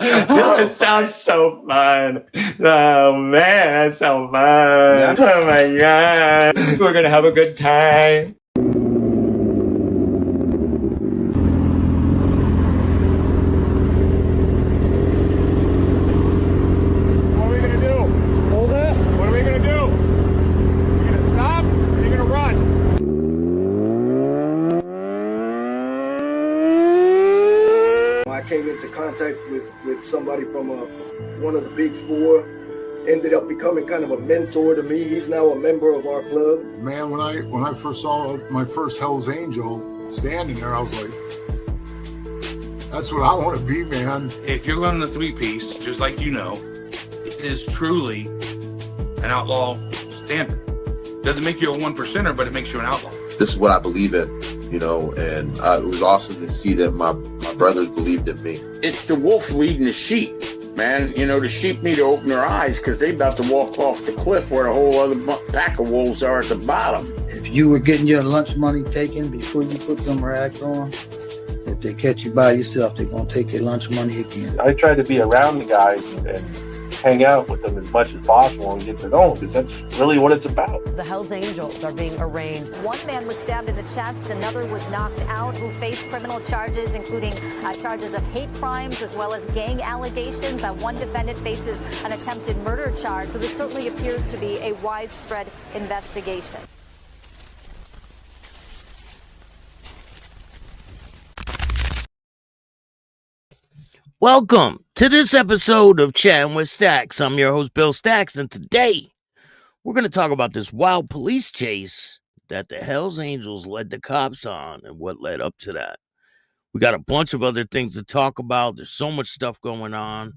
Oh, it sounds so fun. Oh man, that's so fun. Yeah. Oh my god. We're gonna have a good time. What are we gonna do? Hold it? What are we gonna do? You gonna stop or are you gonna run? I came into contact with somebody from one of the big four, ended up becoming kind of a mentor to me. He's now a member of our club. Man, when I first saw my first Hell's Angel standing there, I was like, that's what I want to be, man. If you're running a three-piece, just like you know, it is truly an outlaw standard. Doesn't make you a one percenter, but it makes you an outlaw. This is what I believe in, you know, and it was awesome to see that my brothers believed in me. It's the wolf leading the sheep, man. You know, the sheep need to open their eyes because they're about to walk off the cliff where the whole other pack of wolves are at the bottom. If you were getting your lunch money taken before you put them rags on, if they catch you by yourself, they're going to take your lunch money again. I try to be around the guys and hang out with them as much as possible and get to know them, because that's really what it's about. The Hells Angels are being arraigned. One man was stabbed in the chest, another was knocked out, who faced criminal charges, including charges of hate crimes as well as gang allegations. One defendant faces an attempted murder charge, so this certainly appears to be a widespread investigation. Welcome to this episode of Chatting with Stacks. I'm your host, Bill Stacks, and today we're going to talk about this wild police chase that the Hells Angels led the cops on and what led up to that. We got a bunch of other things to talk about. There's so much stuff going on.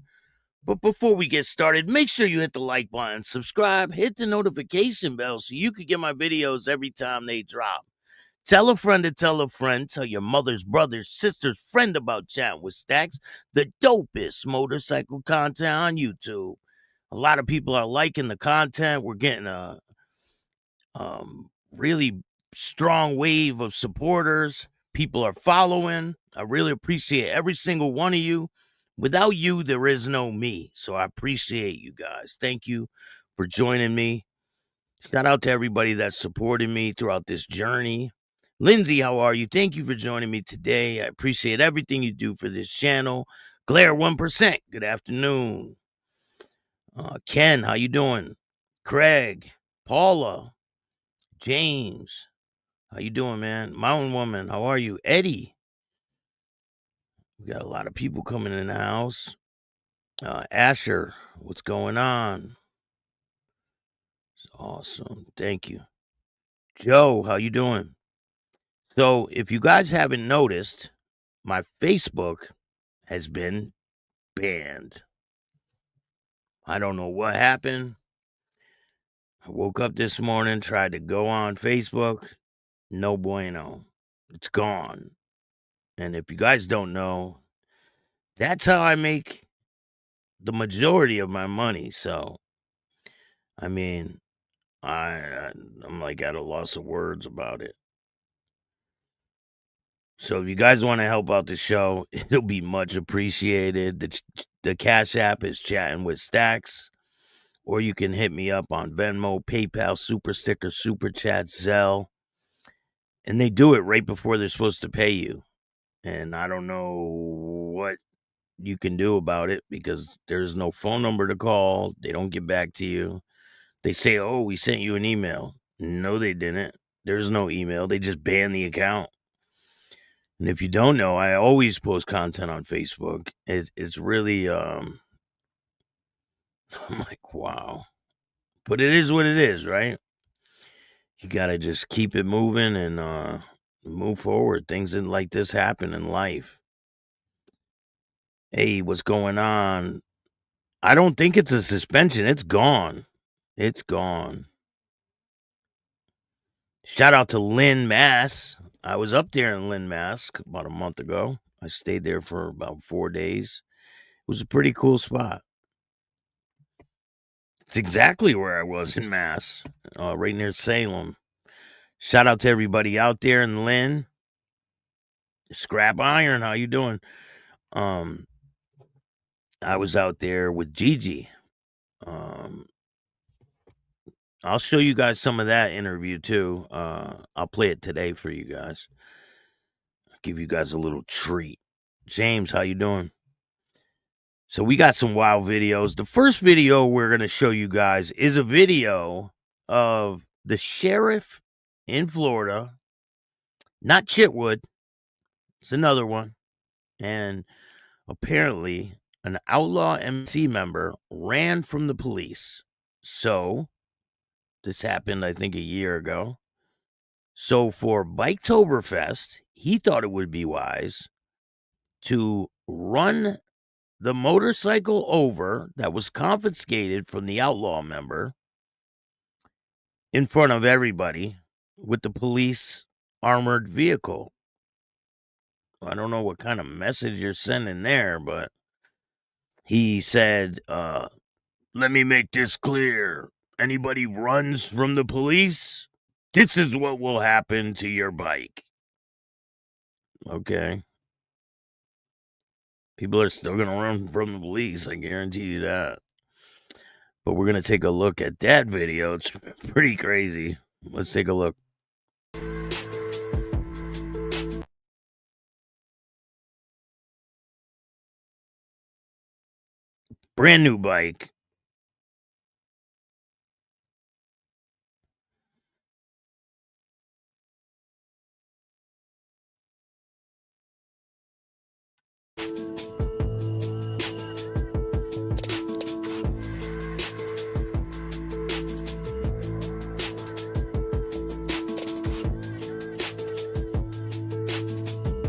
But before we get started, make sure you hit the like button, subscribe, hit the notification bell so you can get my videos every time they drop. Tell a friend to tell a friend. Tell your mother's, brother's, sister's friend about Chatting with Stacks, the dopest motorcycle content on YouTube. A lot of people are liking the content. We're getting a really strong wave of supporters. People are following. I really appreciate every single one of you. Without you, there is no me. So I appreciate you guys. Thank you for joining me. Shout out to everybody that's supported me throughout this journey. Lindsay, how are you? Thank you for joining me today. I appreciate everything you do for this channel. Glare 1%, good afternoon. Ken, how you doing? Craig, Paula, James, how you doing, man? Mountain Woman, how are you? Eddie, we got a lot of people coming in the house. Asher, what's going on? It's awesome, thank you. Joe, how you doing? So, if you guys haven't noticed, my Facebook has been banned. I don't know what happened. I woke up this morning, tried to go on Facebook. No bueno. It's gone. And if you guys don't know, that's how I make the majority of my money. So, I mean, I'm like at a loss of words about it. So if you guys want to help out the show, it'll be much appreciated. The Cash App is Chatting with Stacks, or you can hit me up on Venmo, PayPal, Super Sticker, Super Chat, Zelle, and they do it right before they're supposed to pay you. And I don't know what you can do about it because there's no phone number to call. They don't get back to you. They say, oh, we sent you an email. No, they didn't. There's no email. They just banned the account. And if you don't know, I always post content on Facebook. It's really, I'm like, wow. But it is what it is, right? You got to just keep it moving and move forward. Things like this happen in life. Hey, what's going on? I don't think it's a suspension. It's gone. It's gone. Shout out to Lynn, Mass. I was up there in Lynn, Mass about a month ago. I stayed there for about 4 days. It was a pretty cool spot. It's exactly where I was in Mass, right near Salem. Shout out to everybody out there in Lynn. Scrap Iron, how you doing? I was out there with Gigi. I'll show you guys some of that interview too. I'll play it today for you guys. I'll give you guys a little treat. James, how you doing? So we got some wild videos. The first video we're going to show you guys is a video of the sheriff in Florida, not Chitwood. It's another one. And apparently an outlaw MC member ran from the police. So this happened, I think, a year ago. So for Biketoberfest, he thought it would be wise to run the motorcycle over that was confiscated from the outlaw member in front of everybody with the police armored vehicle. I don't know what kind of message you're sending there, but he said, let me make this clear. Anybody runs from the police, this is what will happen to your bike. Okay. People are still going to run from the police. I guarantee you that. But we're going to take a look at that video. It's pretty crazy. Let's take a look. Brand new bike.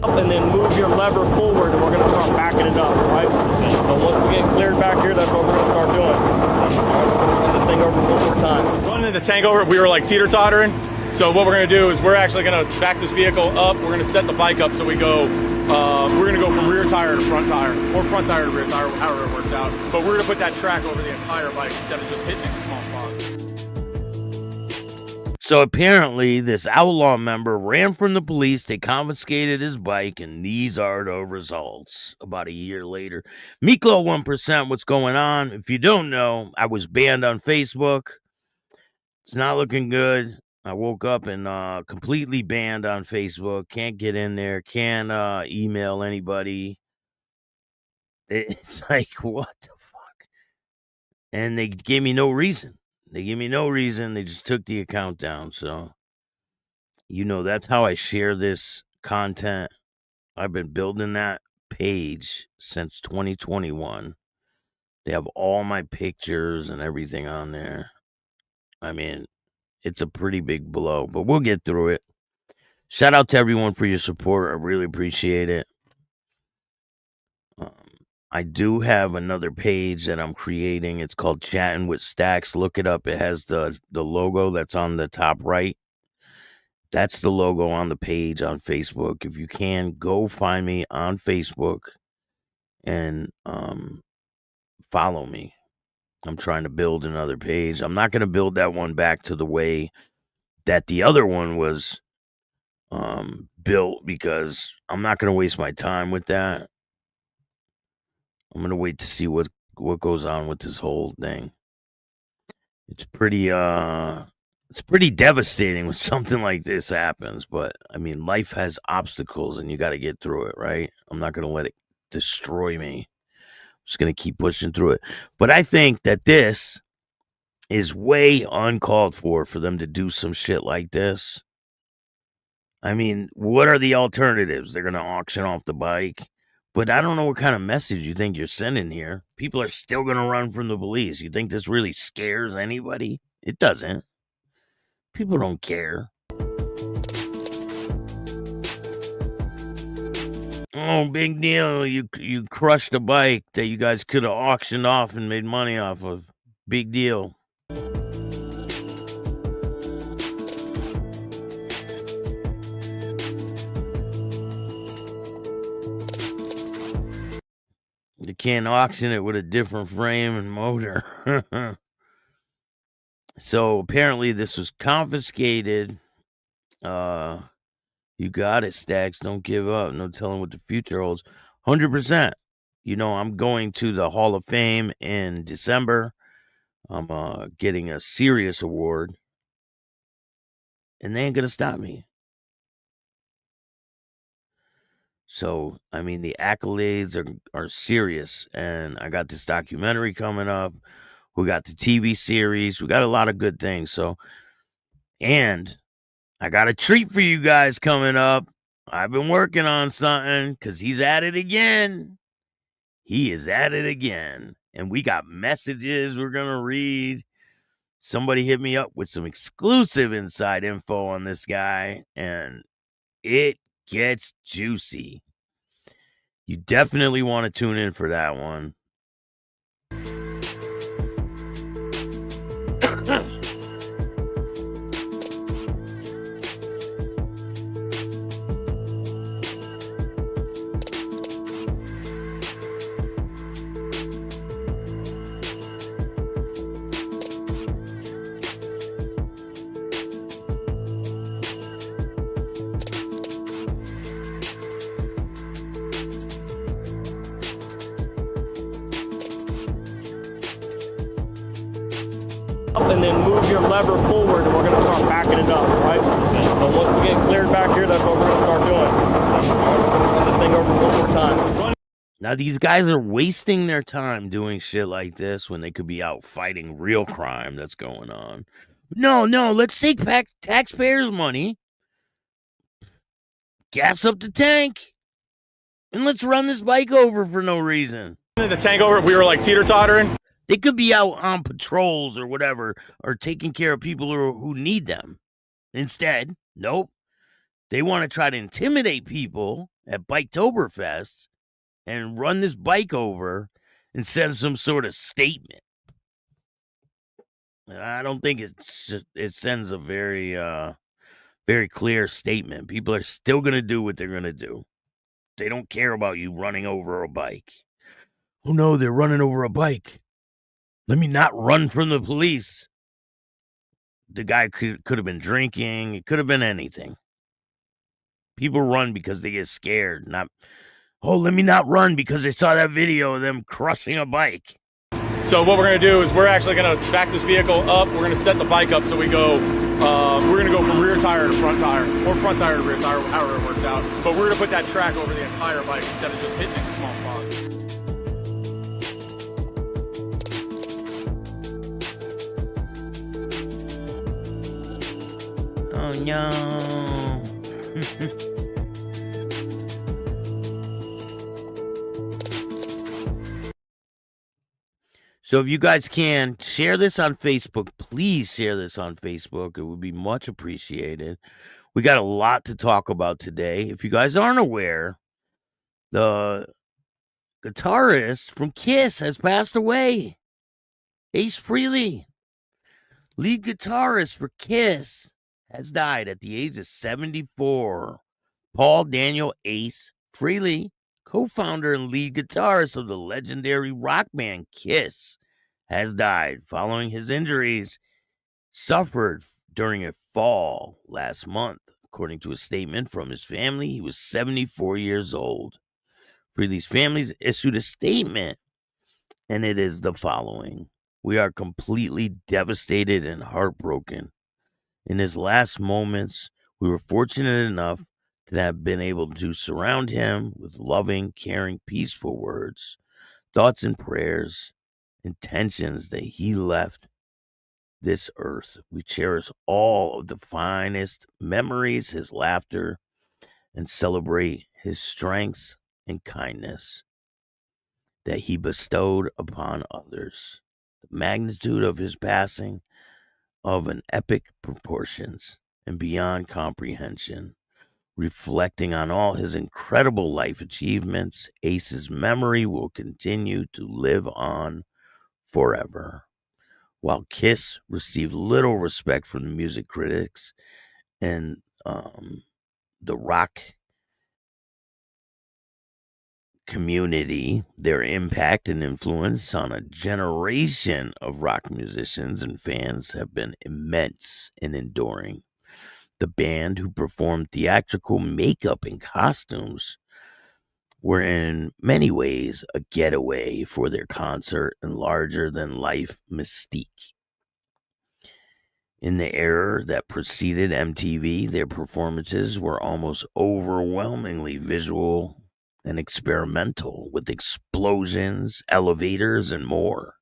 And then move your lever forward, and we're going to start backing it up, right? So once we get cleared back here, that's what we're going to start doing. All right, we're going to run this thing over one more time. Running the tank over, we were like teeter-tottering. So what we're going to do is we're actually going to back this vehicle up. We're going to set the bike up so we go, we're going to go from rear tire to front tire, or front tire to rear tire, however it works out. But we're going to put that track over the entire bike instead of just hitting it in small spots. So apparently this outlaw member ran from the police. They confiscated his bike, and these are the results about a year later. Miklo 1%, what's going on? If you don't know, I was banned on Facebook. It's not looking good. I woke up and completely banned on Facebook. Can't get in there. Can't email anybody. It's like, what the fuck? And they gave me no reason. They just took the account down. So, that's how I share this content. I've been building that page since 2021. They have all my pictures and everything on there. I mean, it's a pretty big blow, but we'll get through it. Shout out to everyone for your support. I really appreciate it. I do have another page that I'm creating. It's called Chatting with Stacks. Look it up. It has the logo that's on the top right. That's the logo on the page on Facebook. If you can, go find me on Facebook and follow me. I'm trying to build another page. I'm not going to build that one back to the way that the other one was built, because I'm not going to waste my time with that. I'm going to wait to see what goes on with this whole thing. It's pretty devastating when something like this happens, but I mean, life has obstacles and you got to get through it, right? I'm not going to let it destroy me. I'm just going to keep pushing through it. But I think that this is way uncalled for them to do some shit like this. I mean, what are the alternatives? They're going to auction off the bike. But I don't know what kind of message you think you're sending here. People are still going to run from the police. You think this really scares anybody? It doesn't. People don't care. Oh, big deal. You crushed a bike that you guys could have auctioned off and made money off of. Big deal. You can't auction it with a different frame and motor. So apparently this was confiscated. You got it, Stacks. Don't give up. No telling what the future holds. 100%. I'm going to the Hall of Fame in December. I'm getting a serious award, and they ain't gonna stop me. So, I mean, the accolades are serious, and I got this documentary coming up. We got the TV series. We got a lot of good things. So, and I got a treat for you guys coming up. I've been working on something because he's at it again. He is at it again. And we got messages we're going to read. Somebody hit me up with some exclusive inside info on this guy, and it gets juicy. You definitely want to tune in for that one. And then move your lever forward, and we're going to start backing it up, right? So once we get cleared back here, that's what we're going to start doing. All right, we're going to run this thing over one more time. Now, these guys are wasting their time doing shit like this when they could be out fighting real crime that's going on. No, let's take back taxpayers' money, gas up the tank, and let's run this bike over for no reason. The tank over, we were like teeter-tottering. They could be out on patrols or whatever, or taking care of people who need them. Instead, nope. They want to try to intimidate people at Biketoberfest and run this bike over and send some sort of statement. I don't think it sends a very very clear statement. People are still going to do what they're going to do. They don't care about you running over a bike. Oh no, they're running over a bike. Let me not run from the police. The guy could have been drinking. It could have been anything. People run because they get scared. Let me not run because I saw that video of them crushing a bike. So what we're going to do is we're actually going to back this vehicle up. We're going to set the bike up so we go, we're going to go from rear tire to front tire, or front tire to rear tire, however it works out. But we're going to put that track over the entire bike instead of just hitting it in small spots. Oh no. So if you guys can, share this on Facebook. Please share this on Facebook. It would be much appreciated. We got a lot to talk about today. If you guys aren't aware, the guitarist from Kiss has passed away. Ace Frehley, lead guitarist for Kiss, has died at the age of 74. Paul Daniel Ace Frehley, co-founder and lead guitarist of the legendary rock band Kiss, has died following his injuries suffered during a fall last month. According to a statement from his family, he was 74 years old. Frehley's family issued a statement, and it is the following. We are completely devastated and heartbroken. In his last moments, we were fortunate enough to have been able to surround him with loving, caring, peaceful words, thoughts and prayers, intentions that he left this earth. We cherish all of the finest memories, his laughter, and celebrate his strengths and kindness that he bestowed upon others. The magnitude of his passing of an epic proportions and beyond comprehension. Reflecting on all his incredible life achievements, Ace's memory will continue to live on forever. While Kiss received little respect from the music critics and the rock community, their impact and influence on a generation of rock musicians and fans have been immense and enduring. The band, who performed theatrical makeup and costumes were in many ways a getaway for their concert and larger-than-life mystique. In the era that preceded MTV, their performances were almost overwhelmingly visual and experimental, with explosions, elevators, and more.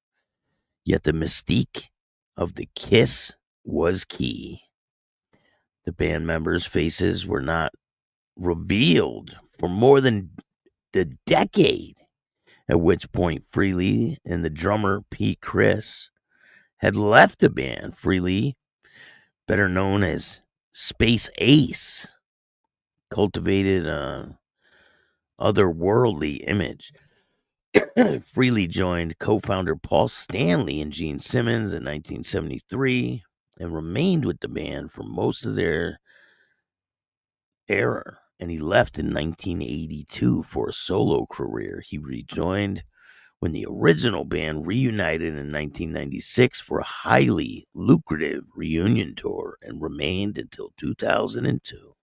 Yet the mystique of the Kiss was key. The band members' faces were not revealed for more than a decade, at which point Frehley and the drummer Pete Chris had left the band. Frehley, better known as Space Ace, cultivated an otherworldly image. Frehley joined co-founder Paul Stanley and Gene Simmons in 1973 and remained with the band for most of their era, and he left in 1982 for a solo career. He rejoined when the original band reunited in 1996 for a highly lucrative reunion tour and remained until 2002.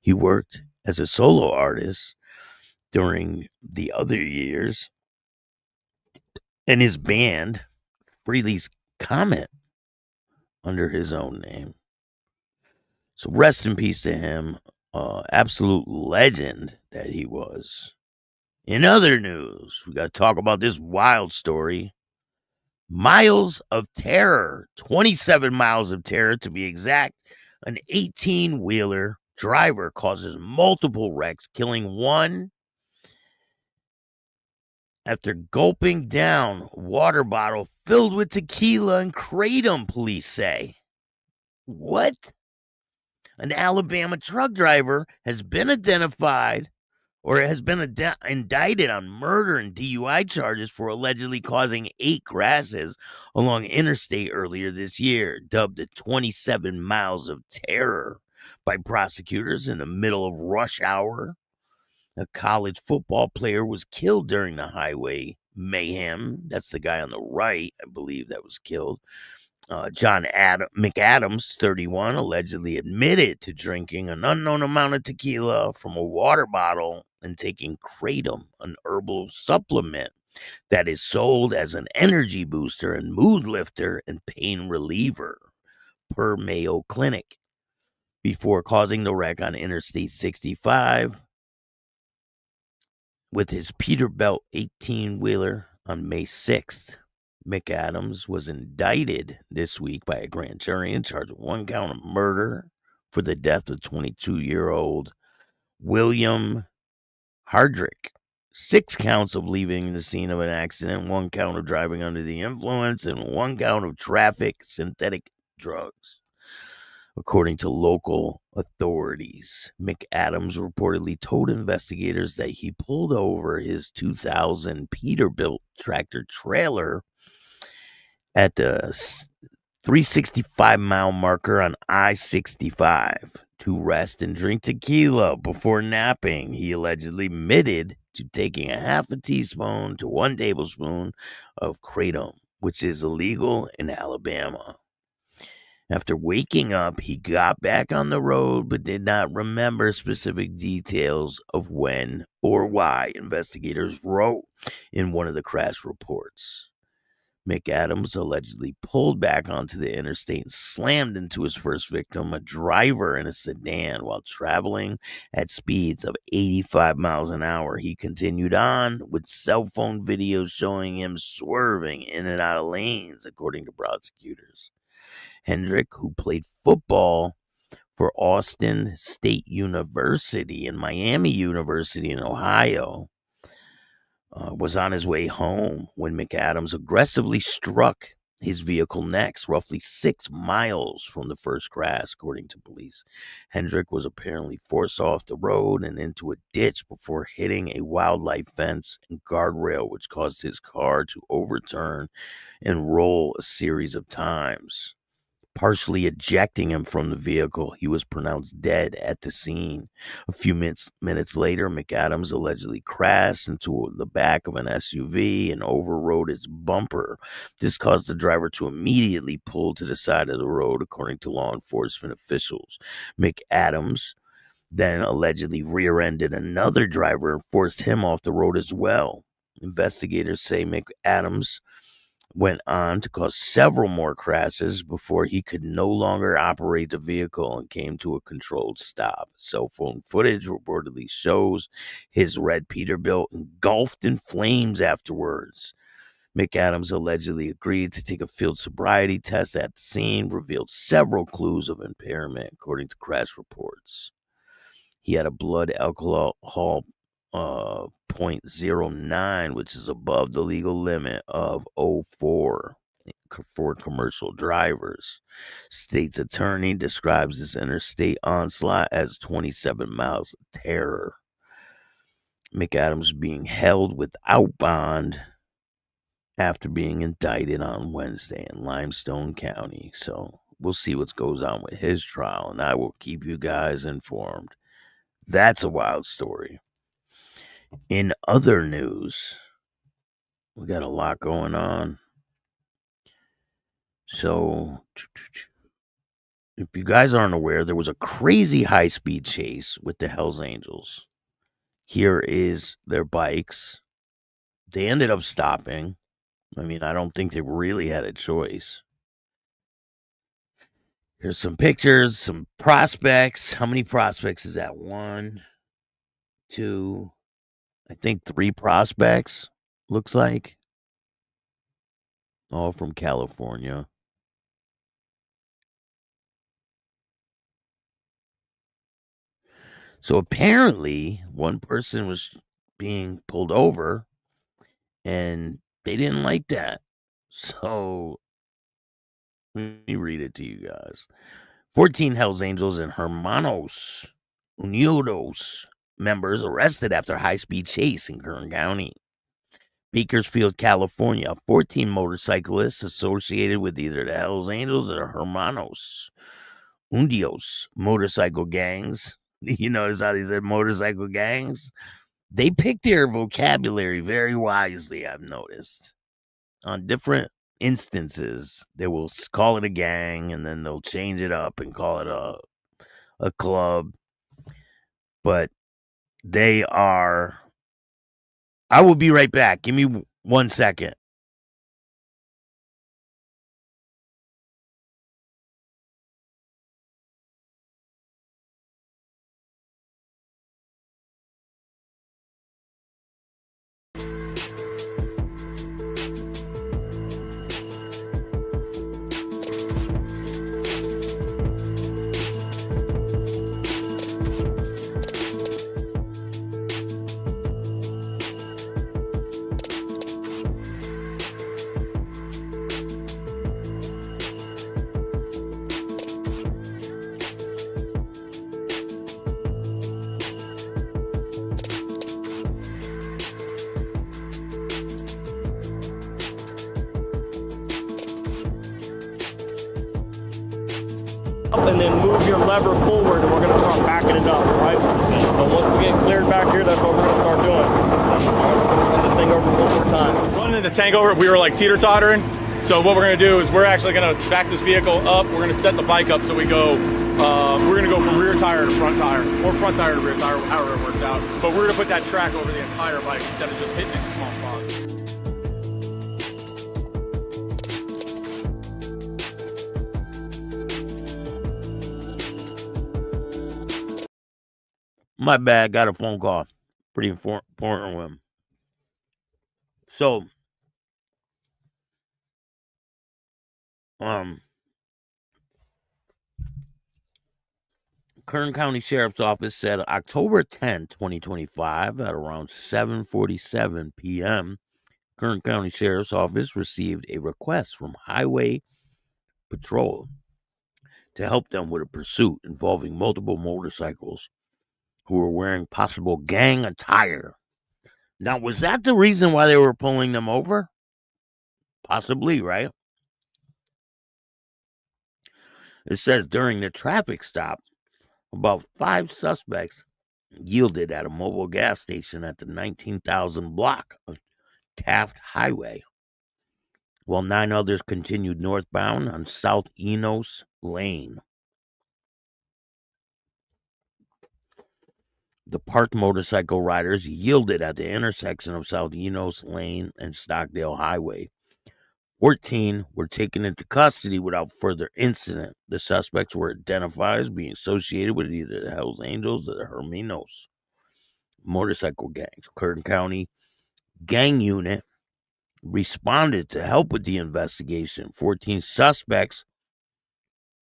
He worked as a solo artist during the other years, and his band, Frehley's Comet, under his own name. So rest in peace to him. Absolute legend that he was. In other news, we got to talk about this wild story. Miles of terror, 27 miles of terror to be exact. An 18-wheeler driver causes multiple wrecks, killing one after gulping down water bottle filled with tequila and kratom, police say. What? An Alabama truck driver has been identified or has been indicted on murder and DUI charges for allegedly causing 8 crashes along interstate earlier this year, dubbed the 27 miles of terror by prosecutors in the middle of rush hour. A college football player was killed during the highway mayhem. That's the guy on the right, I believe, that was killed. John McAdams, 31, allegedly admitted to drinking an unknown amount of tequila from a water bottle and taking kratom, an herbal supplement that is sold as an energy booster and mood lifter and pain reliever, per Mayo Clinic, before causing the wreck on Interstate 65 with his Peterbilt 18-wheeler on May 6th. McAdams was indicted this week by a grand jury and charged with 1 count of murder for the death of 22-year-old William Hardrick, 6 counts of leaving the scene of an accident, 1 count of driving under the influence, and 1 count of traffic synthetic drugs. According to local authorities, McAdams reportedly told investigators that he pulled over his 2000 Peterbilt tractor trailer at the 365-mile marker on I-65 to rest and drink tequila before napping. He allegedly admitted to taking a half a teaspoon to 1 tablespoon of kratom, which is illegal in Alabama. After waking up, he got back on the road but did not remember specific details of when or why, investigators wrote in one of the crash reports. McAdams allegedly pulled back onto the interstate and slammed into his first victim, a driver in a sedan, while traveling at speeds of 85 miles an hour. He continued on with cell phone videos showing him swerving in and out of lanes, according to prosecutors. Hendrick, who played football for Austin State University and Miami University in Ohio, was on his way home when McAdams aggressively struck his vehicle next, roughly 6 miles from the first crash, according to police. Hendrick was apparently forced off the road and into a ditch before hitting a wildlife fence and guardrail, which caused his car to overturn and roll a series of times, partially ejecting him from the vehicle. He was pronounced dead at the scene. A few minutes later, McAdams allegedly crashed into the back of an SUV and overrode its bumper. This caused the driver to immediately pull to the side of the road, according to law enforcement officials. McAdams then allegedly rear-ended another driver and forced him off the road as well. Investigators say McAdams went on to cause several more crashes before he could no longer operate the vehicle and came to a controlled stop. Cell phone footage reportedly shows his red Peterbilt engulfed in flames afterwards. McAdams allegedly agreed to take a field sobriety test at the scene, revealed several clues of impairment, according to crash reports. He had a blood alcohol 0.09, which is above the legal limit of 0.04 for commercial drivers. State's attorney describes this interstate onslaught as 27 miles of terror. McAdams being held without bond after being indicted on Wednesday in Limestone County. So we'll see what goes on with his trial, and I will keep you guys informed. That's a wild story. In other news, we got a lot going on. So, if you guys aren't aware, there was a crazy high-speed chase with the Hells Angels. Here is their bikes. They ended up stopping. I mean, I don't think they really had a choice. Here's some pictures, some prospects. How many prospects is that? 1, 2, I think 3 prospects, looks like. All from California. So apparently, one person was being pulled over, and they didn't like that. So let me read it to you guys. 14 Hells Angels and Hermanos, Unidos members arrested after high-speed chase in Kern County. Bakersfield, California. 14 motorcyclists associated with either the Hells Angels or the Hermanos, Unidos motorcycle gangs. You notice how they said motorcycle gangs? They pick their vocabulary very wisely, I've noticed. On different instances, they will call it a gang, and then they'll change it up and call it a club. But they are... I will be right back. Give me 1 second. And then move your lever forward, and we're going to start backing it up, right? So once we get cleared back here, that's what we're going to start doing. All right, we're going to run this thing over one more time. Running the tank over, we were like teeter-tottering. So what we're going to do is we're actually going to back this vehicle up. We're going to set the bike up so we go, we're going to go from rear tire to front tire, or front tire to rear tire, however it works out. But we're going to put that track over the entire bike instead of just hitting it in small spots. My bad, got a phone call. Pretty important with him. So, Kern County Sheriff's Office said October 10, 2025, at around 7:47 p.m., Kern County Sheriff's Office received a request from Highway Patrol to help them with a pursuit involving multiple motorcycles who were wearing possible gang attire. Now, was that the reason why they were pulling them over? Possibly, right? It says during the traffic stop, about 5 suspects yielded at a mobile gas station at the 19,000 block of Taft Highway, while 9 others continued northbound on South Enos Lane. The parked motorcycle riders yielded at the intersection of South Enos Lane and Stockdale Highway. 14 were taken into custody without further incident. The suspects were identified as being associated with either the Hells Angels or the Hermanos motorcycle gangs. Kern County Gang Unit responded to help with the investigation. 14 suspects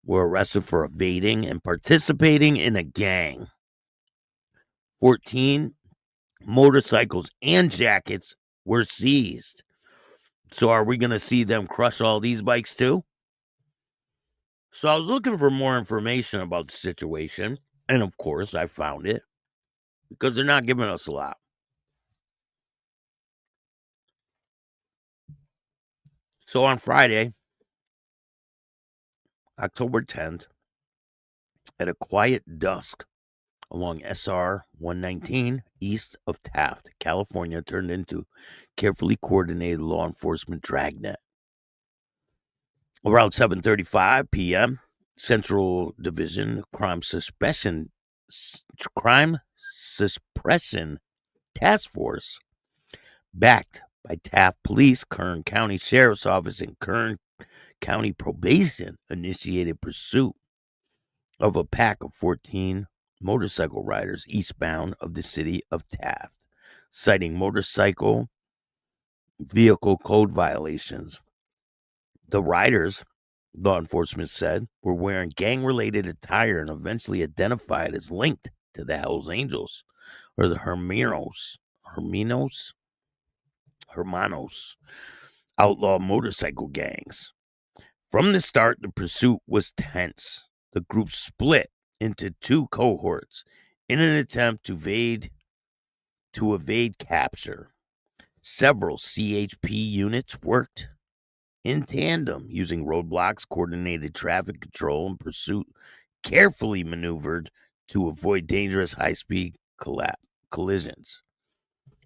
were arrested for evading and participating in a gang. 14 motorcycles and jackets were seized. So are we going to see them crush all these bikes too? So I was looking for more information about the situation, and of course I found it, because they're not giving us a lot. So on Friday, October 10th, at a quiet dusk along SR 119 east of Taft, California, turned into carefully coordinated law enforcement dragnet. Around 7:35 p.m., Central Division Crime Suppression Task Force, backed by Taft Police, Kern County Sheriff's Office, and Kern County Probation, initiated pursuit of a pack of 14 motorcycle riders eastbound of the city of Taft, citing motorcycle vehicle code violations. The riders, law enforcement said, were wearing gang-related attire and eventually identified as linked to the Hells Angels or the Hermanos, outlaw motorcycle gangs. From the start, the pursuit was tense. The group split into two cohorts in an attempt to evade capture. Several CHP units worked in tandem, using roadblocks, coordinated traffic control, and pursuit carefully maneuvered to avoid dangerous high-speed collisions.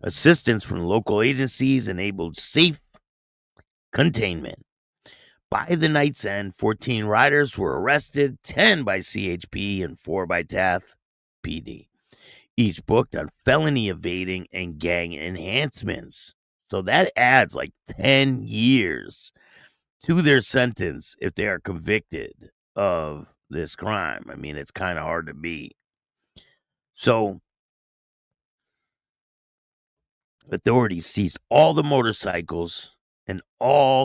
Assistance from local agencies enabled safe containment. By the night's end, 14 riders were arrested, 10 by CHP and 4 by Taft PD, each booked on felony evading and gang enhancements. So that adds like 10 years to their sentence if they are convicted of this crime. I mean, it's kind of hard to beat. So authorities seized all the motorcycles and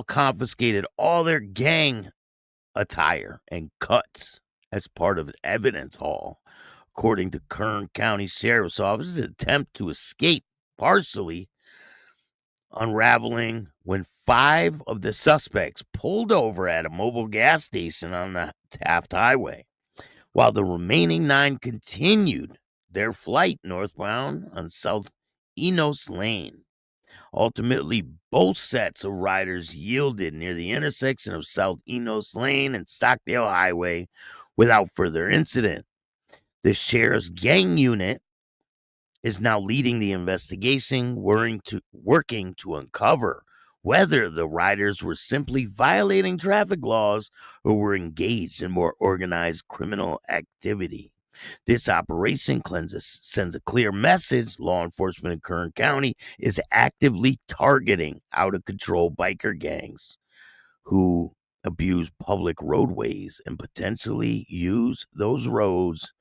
confiscated all their gang attire and cuts as part of an evidence haul. According to Kern County Sheriff's Office, an attempt to escape partially unraveling when 5 of the suspects pulled over at a mobile gas station on the Taft Highway, while the remaining 9 continued their flight northbound on South Enos Lane. Ultimately, both sets of riders yielded near the intersection of South Enos Lane and Stockdale Highway without further incident. The sheriff's gang unit is now leading the investigation, working to uncover whether the riders were simply violating traffic laws or were engaged in more organized criminal activity. This operation sends a clear message. Law enforcement in Kern County is actively targeting out-of-control biker gangs who abuse public roadways and potentially use those roads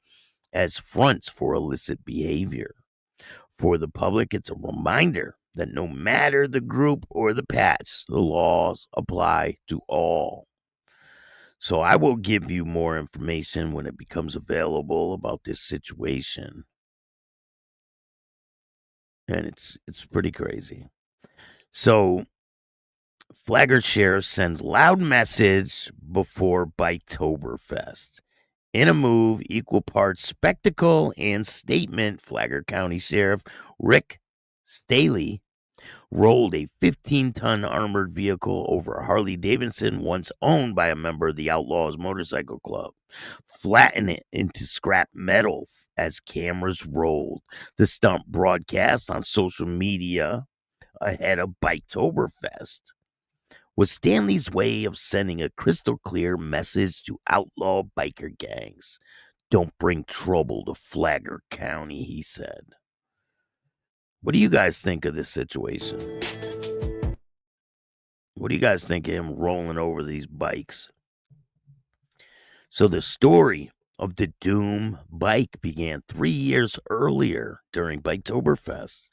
as fronts for illicit behavior. For the public, it's a reminder that no matter the group or the patch, the laws apply to all. So I will give you more information when it becomes available about this situation. And it's pretty crazy. So Flagler Sheriff sends loud message before Biketoberfest. In a move equal parts spectacle and statement, Flagler County Sheriff Rick Staley rolled a 15-ton armored vehicle over a Harley-Davidson once owned by a member of the Outlaws Motorcycle Club, flattened it into scrap metal as cameras rolled. The stunt broadcast on social media ahead of Biketoberfest was Stanley's way of sending a crystal clear message to outlaw biker gangs. Don't bring trouble to Flagler County, he said. What do you guys think of this situation? What do you guys think of him rolling over these bikes? So the story of the Doom bike began 3 years earlier during Biketoberfest,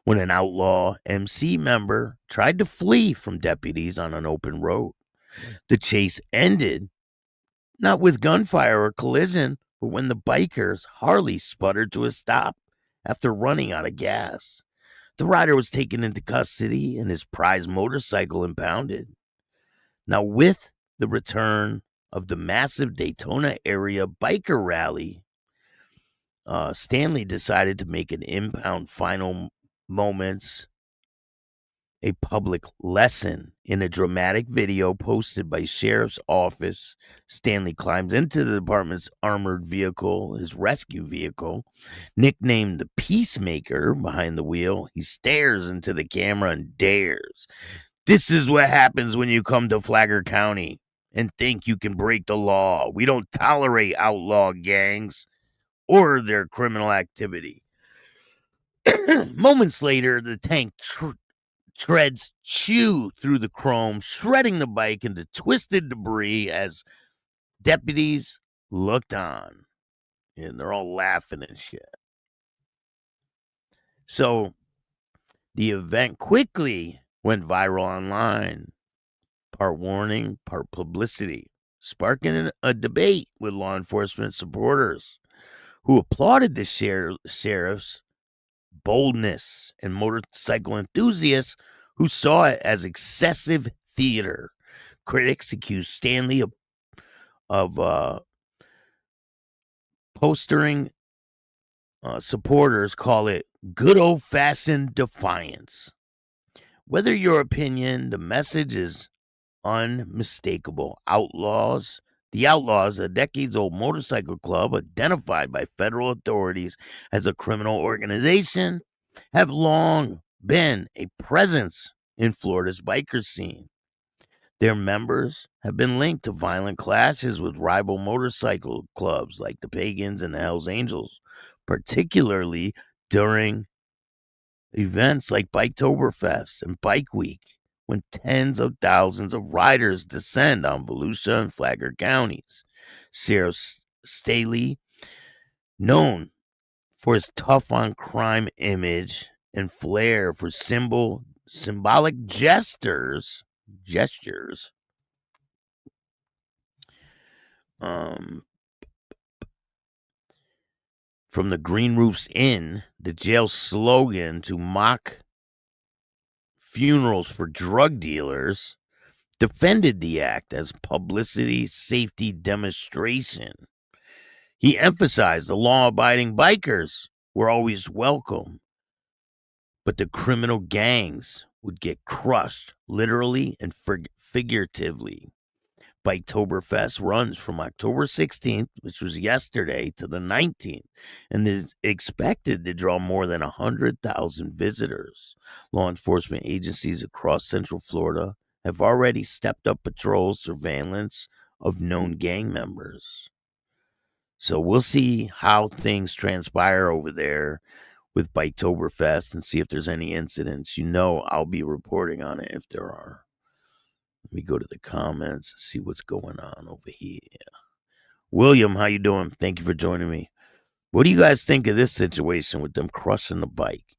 when an outlaw MC member tried to flee from deputies on an open road. The chase ended not with gunfire or collision, but when the biker's Harley sputtered to a stop after running out of gas. The rider was taken into custody and his prized motorcycle impounded. Now, with the return of the massive Daytona area biker rally, Stanley decided to make an impound final moments a public lesson. In a dramatic video posted by Sheriff's Office, Stanley climbs into the department's armored vehicle, his rescue vehicle, nicknamed the Peacemaker, behind the wheel. He stares into the camera and dares. This is what happens when you come to Flagler County and think you can break the law. We don't tolerate outlaw gangs or their criminal activity. Moments later, the tank treads chew through the chrome, shredding the bike into twisted debris as deputies looked on. And they're all laughing and shit. So the event quickly went viral online. Part warning, part publicity, sparking a debate with law enforcement supporters who applauded the sheriff's boldness and motorcycle enthusiasts who saw it as excessive theater. Critics accused Stanley of postering. Supporters call it good old-fashioned defiance. Whether your opinion, the message is unmistakable. The Outlaws, a decades-old motorcycle club identified by federal authorities as a criminal organization, have long been a presence in Florida's biker scene. Their members have been linked to violent clashes with rival motorcycle clubs like the Pagans and the Hells Angels, particularly during events like Biketoberfest and Bike Week, when tens of thousands of riders descend on Volusia and Flagler counties. Sheriff Staley, known for his tough-on-crime image and flair for symbolic gestures, from the Green Roofs Inn, the jail slogan to mock funerals for drug dealers, defended the act as publicity safety demonstration. He emphasized the law-abiding bikers were always welcome, but the criminal gangs would get crushed literally and figuratively. Biketoberfest runs from October 16th, which was yesterday, to the 19th, and is expected to draw more than 100,000 visitors. Law enforcement agencies across Central Florida have already stepped up patrol surveillance of known gang members. So we'll see how things transpire over there with Biketoberfest and see if there's any incidents. I'll be reporting on it if there are. Let me go to the comments and see what's going on over here. William, how you doing? Thank you for joining me. What do you guys think of this situation with them crushing the bike?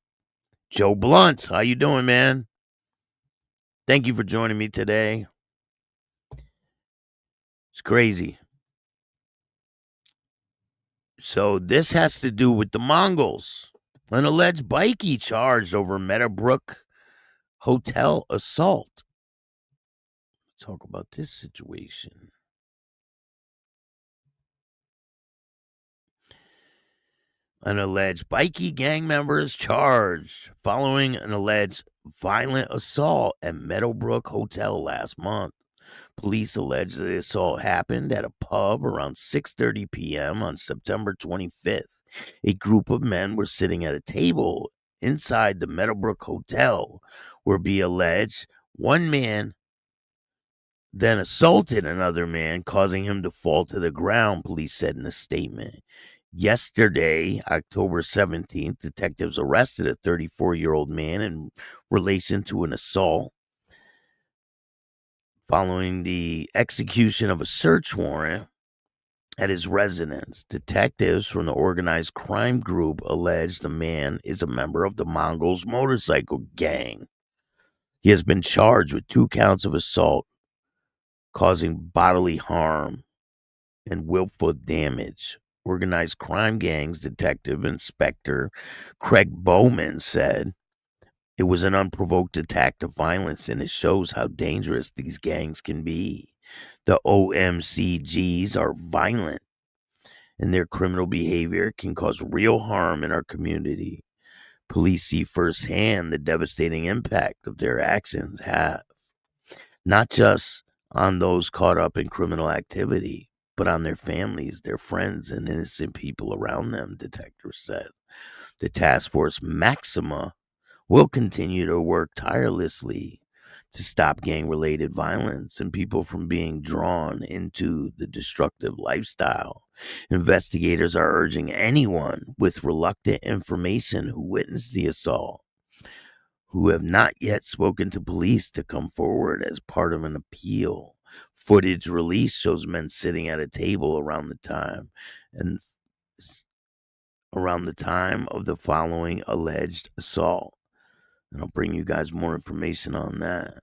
Joe Blunt, how you doing, man? Thank you for joining me today. It's crazy. So this has to do with the Mongols. An alleged bikie charged over Meadowbrook hotel assault. Talk about this situation. An alleged bikie gang member is charged following an alleged violent assault at Meadowbrook Hotel last month. Police allege the assault happened at a pub around 6:30 p.m. on September 25th. A group of men were sitting at a table inside the Meadowbrook Hotel, where be alleged one man then assaulted another man, causing him to fall to the ground, police said in a statement. Yesterday, October 17th, detectives arrested a 34-year-old man in relation to an assault following the execution of a search warrant at his residence. Detectives from the organized crime group alleged the man is a member of the Mongols motorcycle gang. He has been charged with 2 counts of assault, causing bodily harm and willful damage. Organized crime gangs detective Inspector Craig Bowman said it was an unprovoked attack to violence, and it shows how dangerous these gangs can be. The OMCGs are violent, and their criminal behavior can cause real harm in our community. Police see firsthand the devastating impact of their actions have, not just on those caught up in criminal activity, but on their families, their friends, and innocent people around them, detectives said. The task force Maxima will continue to work tirelessly to stop gang-related violence and people from being drawn into the destructive lifestyle. Investigators are urging anyone with reluctant information who witnessed the assault, who have not yet spoken to police, to come forward as part of an appeal. Footage released shows men sitting at a table around the time of the following alleged assault. And I'll bring you guys more information on that.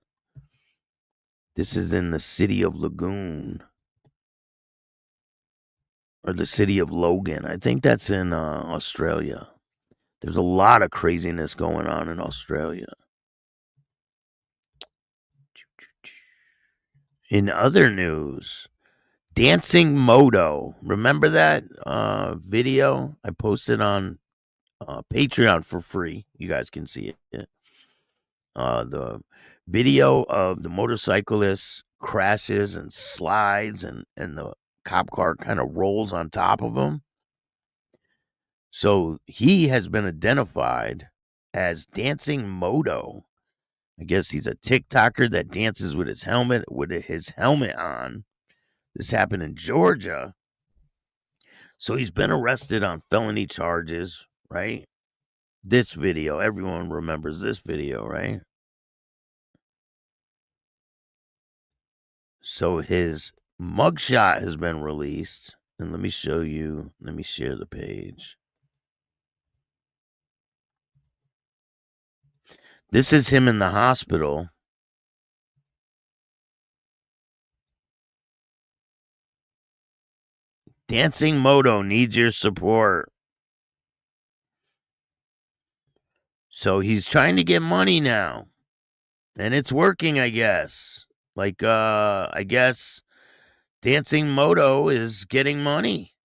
This is in the city of Lagoon, or the city of Logan. I think that's in Australia. There's a lot of craziness going on in Australia. In other news, Dancing Moto. Remember that video I posted on Patreon for free? You guys can see it. The video of the motorcyclist crashes and slides, and the cop car kind of rolls on top of him. So he has been identified as Dancing Moto. I guess he's a TikToker that dances with his helmet on. This happened in Georgia. So he's been arrested on felony charges, right? This video, everyone remembers this video, right? So his mugshot has been released. And let me show you, let me share the page. This is him in the hospital. Dancing Moto needs your support. So he's trying to get money now. And it's working, I guess. Like, I guess Dancing Moto is getting money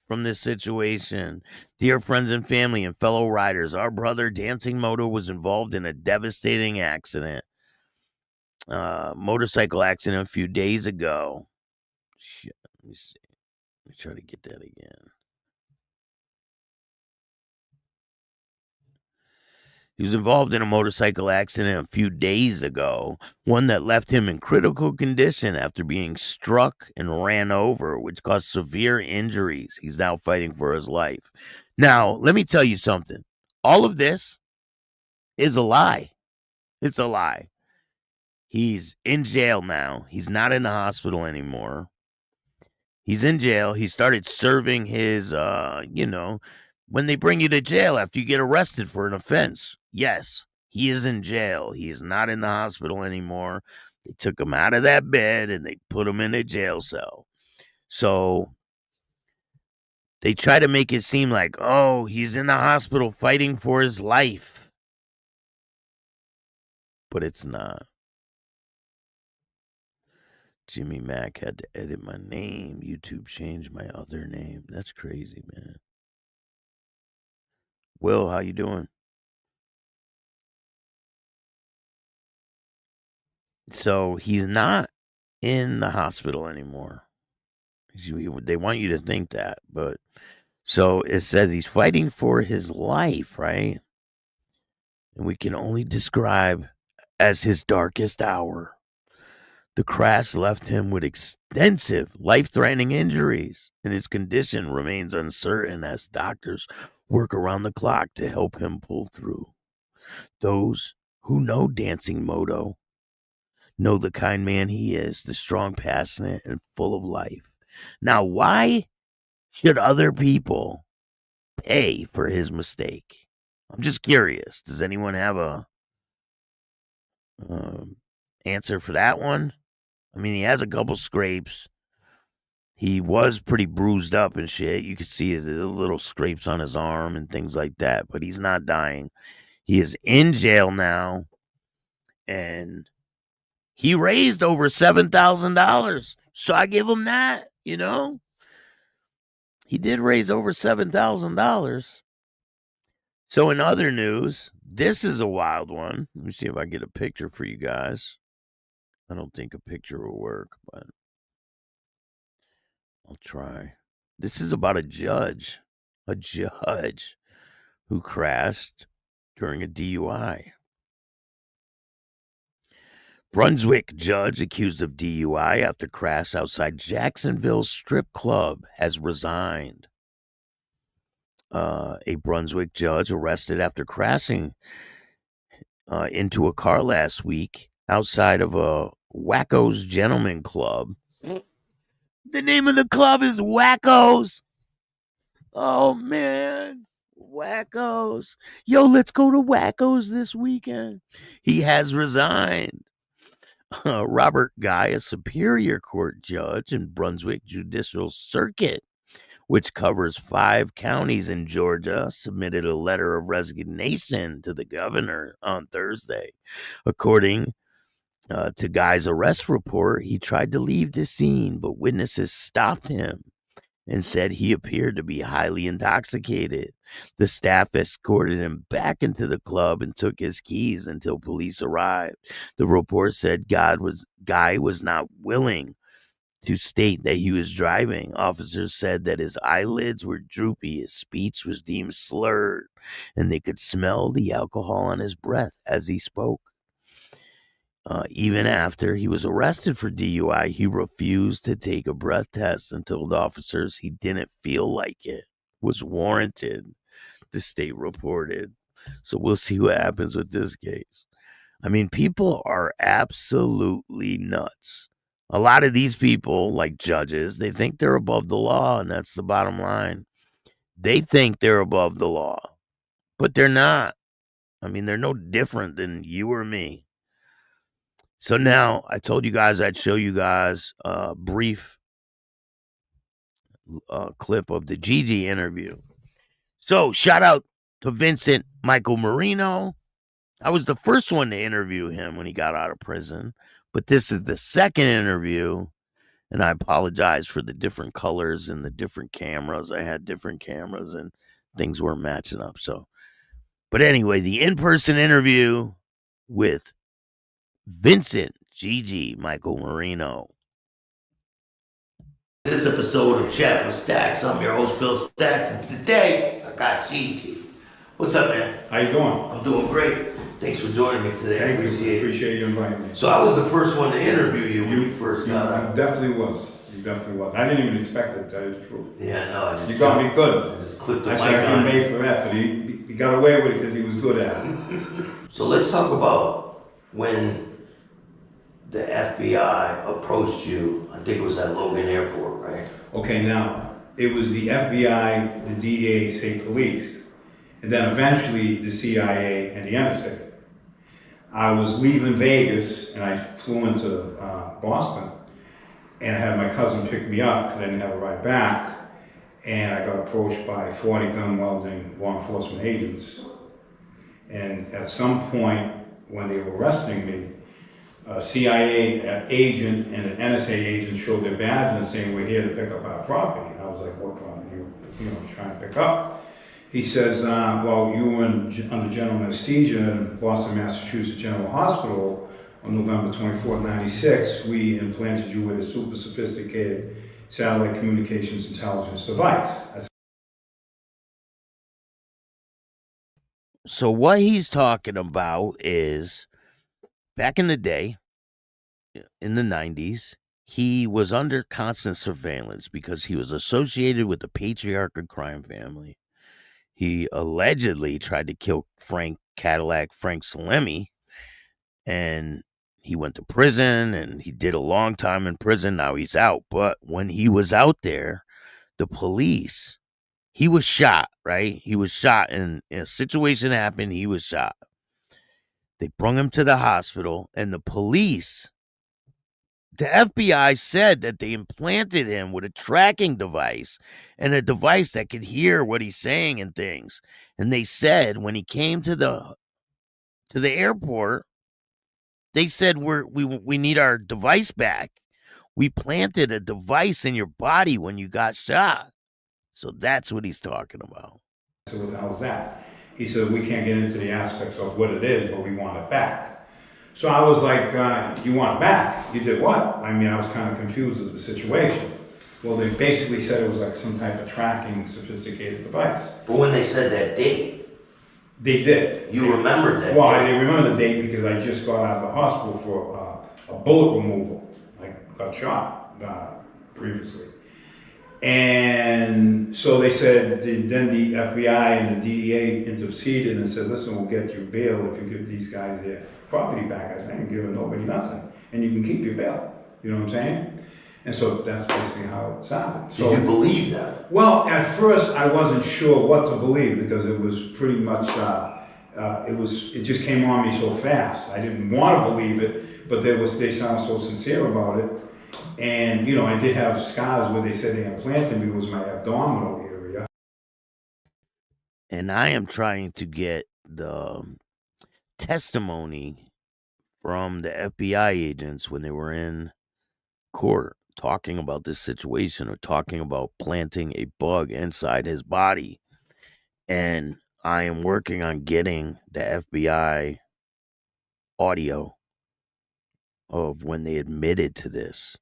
from this situation. Dear friends and family and fellow riders, our brother Dancing Moto was involved in a devastating accident. Motorcycle accident a few days ago. Shit, let me see. Let me try to get that again. He was involved in a motorcycle accident a few days ago, one that left him in critical condition after being struck and ran over, which caused severe injuries. He's now fighting for his life. Now, let me tell you something. All of this is a lie. It's a lie. He's in jail now. He's not in the hospital anymore. He's in jail. He started serving his, when they bring you to jail after you get arrested for an offense. Yes, he is in jail. He is not in the hospital anymore. They took him out of that bed and they put him in a jail cell. So they try to make it seem like, oh, he's in the hospital fighting for his life. But it's not. Jimmy Mack had to edit my name. YouTube changed my other name. That's crazy, man. Will, how you doing? So he's not in the hospital anymore. They want you to think that, but so it says he's fighting for his life, right? And we can only describe as his darkest hour. The crash left him with extensive life-threatening injuries, and his condition remains uncertain as doctors work around the clock to help him pull through. Those who know Dancing Moto know the kind man he is, the strong, passionate, and full of life. Now, why should other people pay for his mistake? I'm just curious. Does anyone have a answer for that one? I mean, he has a couple scrapes. He was pretty bruised up and shit. You could see the little scrapes on his arm and things like that, but he's not dying. He is in jail now, and he raised over $7,000. So I give him that, you know? He did raise over $7,000. So in other news, this is a wild one. Let me see if I get a picture for you guys. I don't think a picture will work, but I'll try. This is about a judge who crashed during a DUI. Brunswick judge accused of DUI after crash outside Jacksonville strip club has resigned. A Brunswick judge arrested after crashing into a car last week outside of a Wacko's Gentleman Club. The name of the club is Wacko's. Oh, man. Wacko's. Yo, let's go to Wacko's this weekend. He has resigned. Robert Guy, a Superior Court judge in Brunswick Judicial Circuit, which covers 5 counties in Georgia, submitted a letter of resignation to the governor on Thursday. According to Guy's arrest report, he tried to leave the scene, but witnesses stopped him and said he appeared to be highly intoxicated. The staff escorted him back into the club and took his keys until police arrived. The report said Guy was not willing to state that he was driving. Officers said that his eyelids were droopy, his speech was deemed slurred, and they could smell the alcohol on his breath as he spoke. Even after he was arrested for DUI, he refused to take a breath test and told officers he didn't feel like it was warranted, the state reported. So we'll see what happens with this case. I mean, people are absolutely nuts. A lot of these people, like judges, they think they're above the law, and that's the bottom line. They think they're above the law, but they're not. I mean, they're no different than you or me. So now, I told you guys I'd show you guys a brief clip of the Gigi interview. So, shout out to Vincent Michael Marino. I was the first one to interview him when he got out of prison, but this is the second interview, and I apologize for the different colors and the different cameras. I had different cameras, and things weren't matching up. So, but anyway, the in-person interview with Vincent Gigi Michael Marino. This episode of Chat with Stacks. I'm your host, Bill Stacks, and today I got Gigi. What's up, man? How you doing? I'm doing great. Thanks for joining me today. Thank you. Appreciate you inviting me. So I was the first one to interview you when you first got out. You definitely was. You definitely was. I didn't even expect it, to tell you the truth. Yeah, no. You got me good. I just clipped the mic I on. he made for effort. He got away with it because he was good at it. So let's talk about when the FBI approached you. I think it was at Logan Airport, right? Okay, now, it was the FBI, the DEA, state police, and then eventually the CIA and the NSA. I was leaving Vegas and I flew into Boston, and I had my cousin pick me up because I didn't have a ride back, and I got approached by 40 gun welding law enforcement agents. And at some point when they were arresting me, a CIA agent and an NSA agent showed their badge and saying, "We're here to pick up our property." And I was like, "What property you trying to pick up?" He says, "Well, you were under general anesthesia in Boston, Massachusetts General Hospital on November 24th, 96. We implanted you with a super sophisticated satellite communications intelligence device." So what he's talking about is, back in the day, in the 90s, he was under constant surveillance because he was associated with the patriarchal crime family. He allegedly tried to kill Frank Salemi, and he went to prison, and he did a long time in prison. Now he's out. But when he was out there, the police, he was shot, right? He was shot, and a situation happened. He was shot. They brought him to the hospital, and the FBI said that they implanted him with a tracking device and a device that could hear what he's saying and things. And they said when he came to the airport, they said we need our device back. We planted a device in your body when you got shot. So that's what he's talking about. So what the hell is that? He said, we can't get into the aspects of what it is, but we want it back. So I was like, you want it back? You did what? I mean, I was kind of confused with the situation. Well, they basically said it was like some type of tracking, sophisticated device. But when they said that date, they did. You remembered that Well, date? I remember the date because I just got out of the hospital for a bullet removal. I got shot previously. And so they said, then the FBI and the DEA interceded and said, listen, we'll get you bail if you give these guys their property back. I said, I ain't giving nobody nothing. And you can keep your bail. You know what I'm saying? And so that's basically how it sounded. So, did you believe that? Well, at first I wasn't sure what to believe because it was pretty much, it just came on me so fast. I didn't want to believe it, but they sound so sincere about it. And, you know, I did have scars where they said they implanted me. It was my abdominal area. And I am trying to get the testimony from the FBI agents when they were in court talking about this situation or talking about planting a bug inside his body. And I am working on getting the FBI audio of when they admitted to this.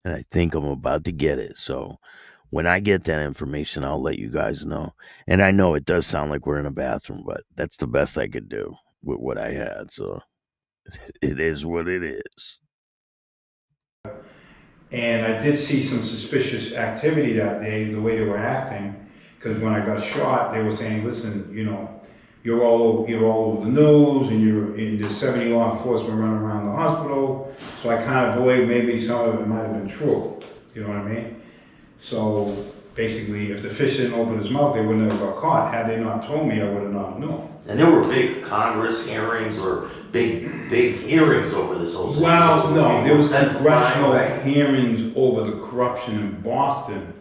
And I think I'm about to get it. So when I get that information, I'll let you guys know. And I know it does sound like we're in a bathroom, but that's the best I could do with what I had. So it is what it is. And I did see some suspicious activity that day, the way they were acting. Because when I got shot, they were saying, listen, you know, you're all over the news and there's 70 law enforcement running around the hospital. So I kind of believe maybe some of it might have been true. You know what I mean? So basically, if the fish didn't open his mouth, they wouldn't have got caught. Had they not told me, I would have not known. And there were big Congress hearings or big hearings over this whole situation. Well, no, there was congressional hearings over the corruption in Boston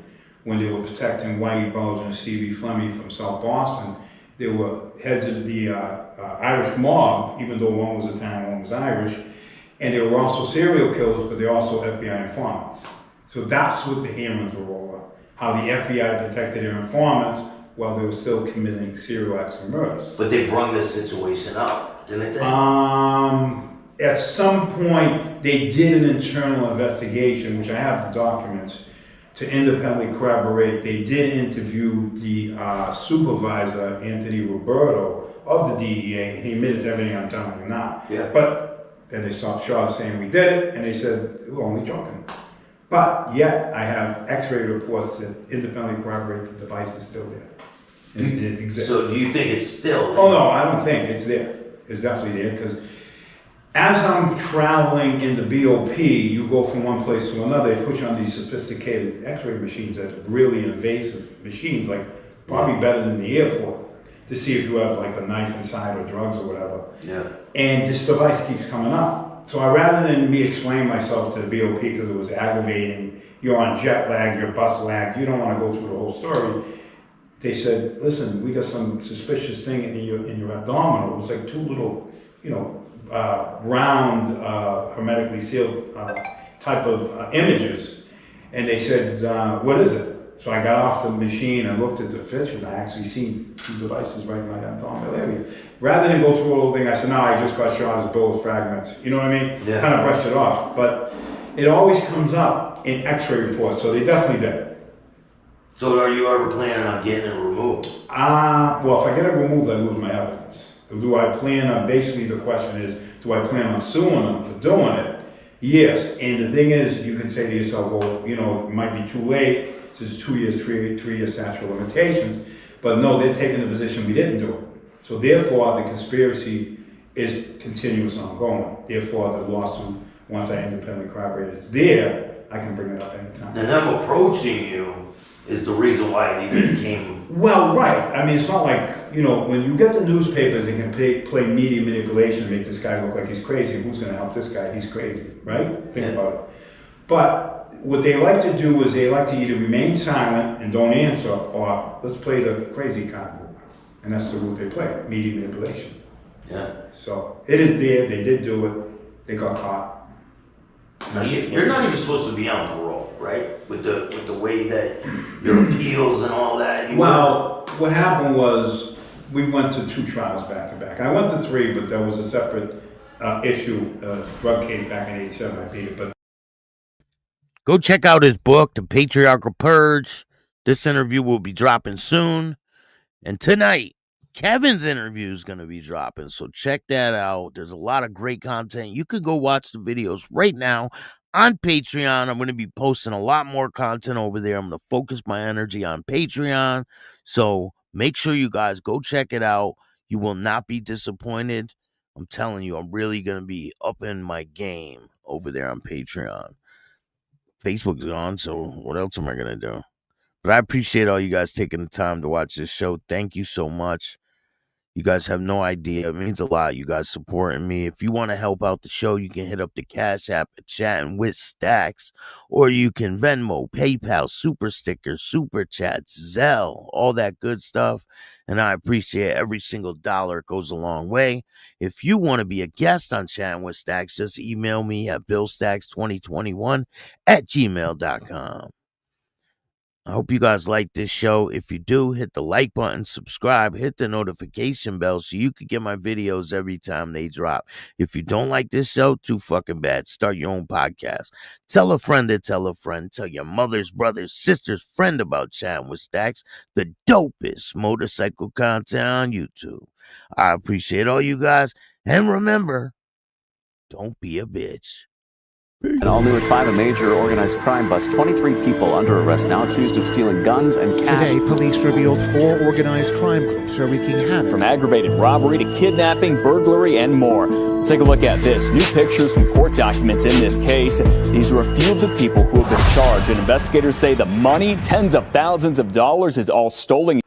when they were protecting Whitey Bulge and C.V. Fleming from South Boston. They were heads of the Irish mob, even though one was Italian, one was Irish. And they were also serial killers, but they're also FBI informants. So that's what the hearings were over. How the FBI protected their informants while they were still committing serial acts of murders. But they brought this situation up, didn't they? At some point, they did an internal investigation, which I have the documents, to independently corroborate. They did interview the supervisor, Anthony Roberto, of the DEA, and he admitted to everything I'm telling you now. Yeah. But then they stopped short of saying we did it, and they said, we're only joking. But yet, I have x-ray reports that independently corroborate the device is still there. And it exists. So do you think it's still? Oh no, I don't think it's there. It's definitely there, because as I'm traveling in the BOP, you go from one place to another, they put you on these sophisticated x-ray machines that are really invasive machines, like probably better than the airport, to see if you have like a knife inside or drugs or whatever. Yeah. And this device keeps coming up. So rather than me explain myself to the BOP because it was aggravating, you're on jet lag, you're bus lag, you don't want to go through the whole story, they said, listen, we got some suspicious thing in your abdominal. It was like two little, round, hermetically sealed type of images. And they said, what is it? So I got off the machine and looked at the picture, and I actually seen two devices right in my abdominal area. Rather than go through a whole thing, I said, no, I just got shot as bullet fragments. You know what I mean? Yeah. Kind of brushed it off. But it always comes up in x-ray reports, so they definitely did it. So are you ever planning on getting it removed? Well, if I get it removed, I lose my evidence. Do I plan on, basically the question is, do I plan on suing them for doing it? Yes, and the thing is, you can say to yourself, well, you know, it might be too late. This is 2 years, 3 year statute of limitations. But no, they're taking the position we didn't do it. So therefore, the conspiracy is continuous and ongoing. Therefore, the lawsuit, once I independently corroborate it's there, I can bring it up anytime. And them approaching you is the reason why it even became... Well, right. I mean, it's not like, you know, when you get the newspapers, they can play media manipulation and make this guy look like he's crazy. Who's going to help this guy? He's crazy, right? Think about it. But what they like to do is they like to either remain silent and don't answer, or let's play the crazy card route. And that's the route they play, media manipulation. Yeah. So it is there. They did do it. They got caught. Now, you're not even supposed to be on parole, right? With the way that your appeals and all that. Well, what happened was we went to 2 trials back to back. I went to 3, but there was a separate issue. Drug case back in '87. I beat it, but. Go check out his book, The Patriarchal Purge. This interview will be dropping soon. And tonight, Kevin's interview is going to be dropping. So check that out. There's a lot of great content. You could go watch the videos right now on Patreon. I'm going to be posting a lot more content over there. I'm going to focus my energy on Patreon. So make sure you guys go check it out. You will not be disappointed. I'm telling you, I'm really going to be upping my game over there on Patreon. Facebook's gone, so what else am I going to do? But I appreciate all you guys taking the time to watch this show. Thank you so much. You guys have no idea. It means a lot, you guys supporting me. If you want to help out the show, you can hit up the Cash App at Chatting with Stacks, or you can Venmo, PayPal, Super Stickers, Super Chats, Zelle, all that good stuff. And I appreciate every single dollar. It goes a long way. If you want to be a guest on Chatting with Stacks, just email me at billstacks2021@gmail.com. I hope you guys like this show. If you do, hit the like button, subscribe, hit the notification bell so you can get my videos every time they drop. If you don't like this show, too fucking bad. Start your own podcast. Tell a friend to tell a friend. Tell your mother's, brother's, sister's friend about Chatting with Stacks, the dopest motorcycle content on YouTube. I appreciate all you guys. And remember, don't be a bitch. And all new at 5, a major organized crime bust. 23 people under arrest now accused of stealing guns and cash. Today, police revealed 4 organized crime groups are wreaking havoc. From aggravated robbery to kidnapping, burglary, and more. Let's take a look at this. New pictures from court documents in this case. These are a few of the people who have been charged. And investigators say the money, tens of thousands of dollars, is all stolen